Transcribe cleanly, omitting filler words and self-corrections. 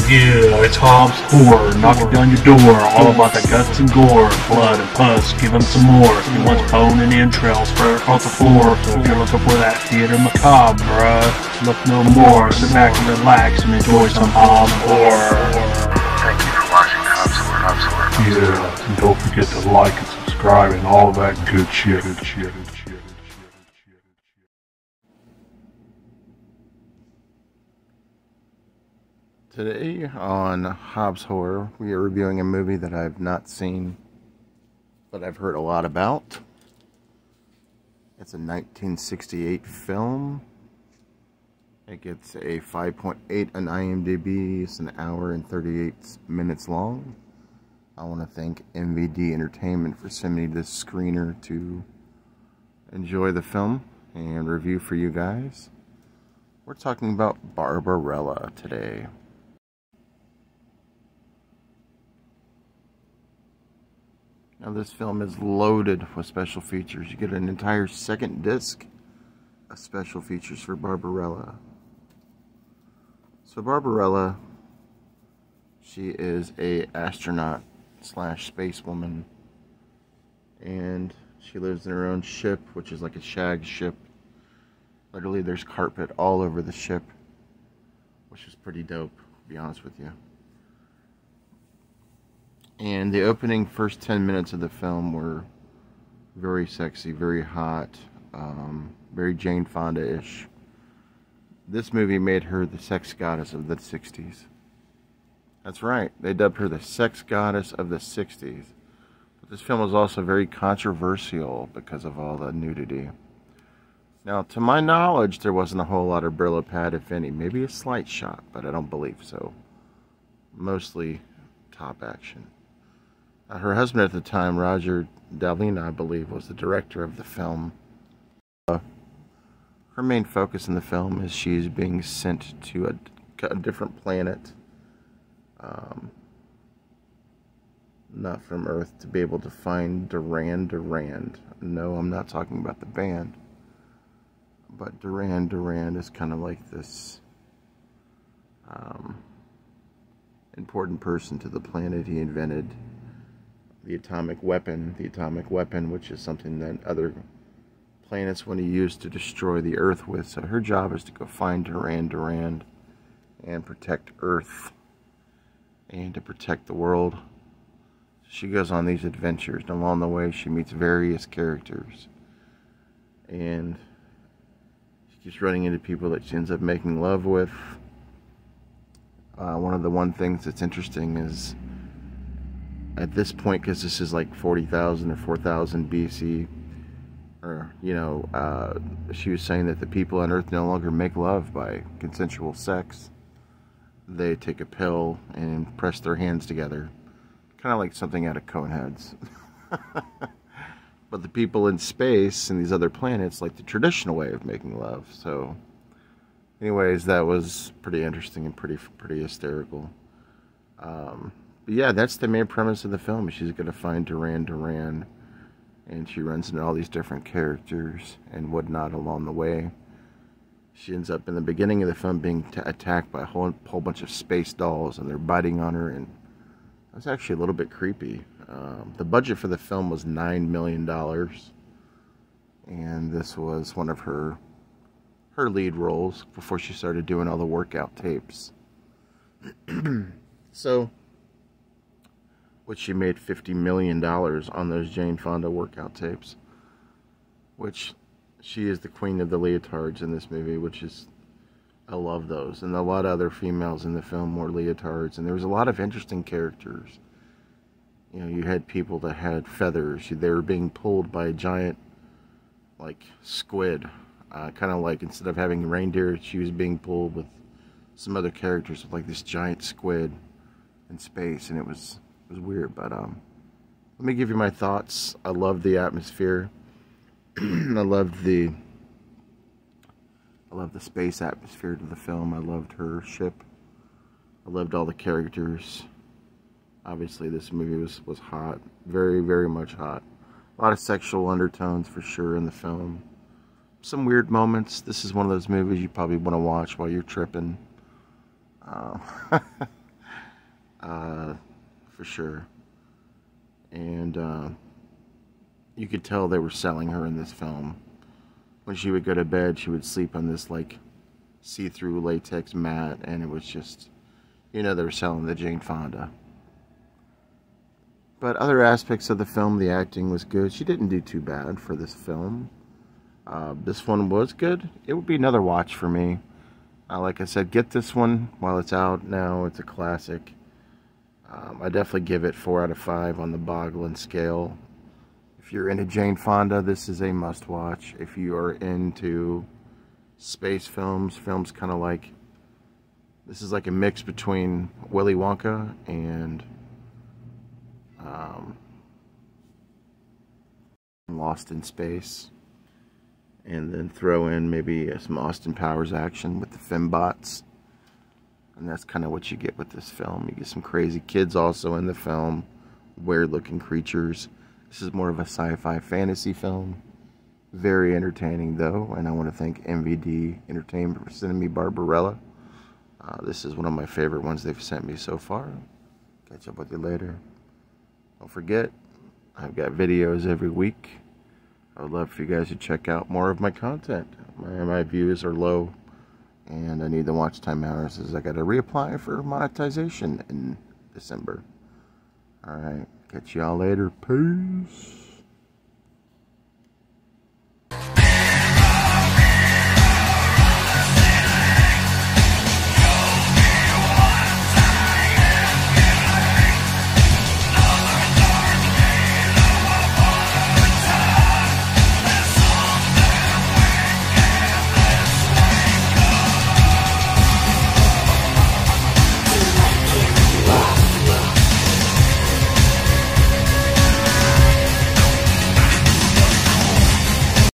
Yeah, it's Hobbs Horror, knocking down your door, all about the guts and gore, blood and pus, give him some more. He wants bone and entrails spread across the floor, so if you're looking for that theater macabre, look no more. Sit back and relax and enjoy some Hobbs Horror. Thank you for watching Hobbs Horror. Yeah, and don't forget to like and subscribe and all that good shit. Today on Hobbs Horror, we are reviewing a movie that I've not seen, but I've heard a lot about. It's a 1968 film. It gets a 5.8 on IMDb. It's an hour and 38 minutes long. I want to thank MVD Entertainment for sending me this screener to enjoy the film and review for you guys. We're talking about Barbarella today. Now this film is loaded with special features. You get an entire second disc of special features for Barbarella. So Barbarella, she is a astronaut slash space woman, and she lives in her own ship, which is like a shag ship. Literally there's carpet all over the ship, which is pretty dope, to be honest with you. And the opening first 10 minutes of the film were very sexy, very hot, very Jane Fonda-ish. This movie made her the sex goddess of the 60s. That's right, they dubbed her the sex goddess of the 60s. But this film was also very controversial because of all the nudity. Now, to my knowledge, there wasn't a whole lot of Brillo pad, if any. Maybe a slight shot, but I don't believe so. Mostly top action. Her husband at the time, Roger Dalina, I believe, was the director of the film. Her main focus in the film is she's being sent to a different planet, not from Earth, to be able to find Durand. No, I'm not talking about the band. But Durand is kind of like this important person to the planet. He invented the atomic weapon, which is something that other planets want to use to destroy the Earth with. So her job is to go find Durand and protect Earth and to protect the world. She goes on these adventures, and along the way she meets various characters, and she keeps running into people that she ends up making love with. One things that's interesting is, at this point, because this is like 40,000 or 4,000 BC, or, she was saying that the people on Earth no longer make love by consensual sex. They take a pill and press their hands together. Kind of like something out of Coneheads. But the people in space and these other planets like the traditional way of making love. So, anyways, that was pretty interesting and pretty hysterical. But yeah, that's the main premise of the film. She's going to find Durand, and she runs into all these different characters and whatnot along the way. She ends up in the beginning of the film being attacked by a whole bunch of space dolls, and they're biting on her, and it was actually a little bit creepy. The budget for the film was $9 million, and this was one of her lead roles before she started doing all the workout tapes. So, which she made $50 million on those Jane Fonda workout tapes, which she is the queen of the leotards in this movie, which is, I love those. And a lot of other females in the film wore leotards, and there was a lot of interesting characters. You know, you had people that had feathers. They were being pulled by a giant, like, squid. Kind of like, instead of having reindeer, she was being pulled with some other characters with, like, this giant squid in space, and it was weird. But let me give you my thoughts. I love the atmosphere. I love the space atmosphere to the film. I loved her ship. I loved all the characters. Obviously, this movie was hot. Very, very much hot. A lot of sexual undertones for sure in the film. Some weird moments. This is one of those movies you probably want to watch while you're tripping. for sure. And you could tell they were selling her in this film. When she would go to bed, she would sleep on this like see-through latex mat, and it was just, you know, they were selling the Jane Fonda. But other aspects of the film, the acting was good. She didn't do too bad for this film. This one was good. It would be another watch for me. Like I said, get this one while it's out now. It's a classic. I definitely give it 4 out of 5 on the Boglin scale. If you're into Jane Fonda, this is a must-watch. If you are into space films, films kind of like... This is like a mix between Willy Wonka and Lost in Space. And then throw in maybe some Austin Powers action with the fembots. And that's kind of what you get with this film. You get some crazy kids also in the film. Weird looking creatures. This is more of a sci-fi fantasy film. Very entertaining though. And I want to thank MVD Entertainment for sending me Barbarella. This is one of my favorite ones they've sent me so far. Catch up with you later. Don't forget, I've got videos every week. I would love for you guys to check out more of my content. My views are low, and I need the watch time hours as I got to reapply for monetization in December. Alright, catch y'all later. Peace.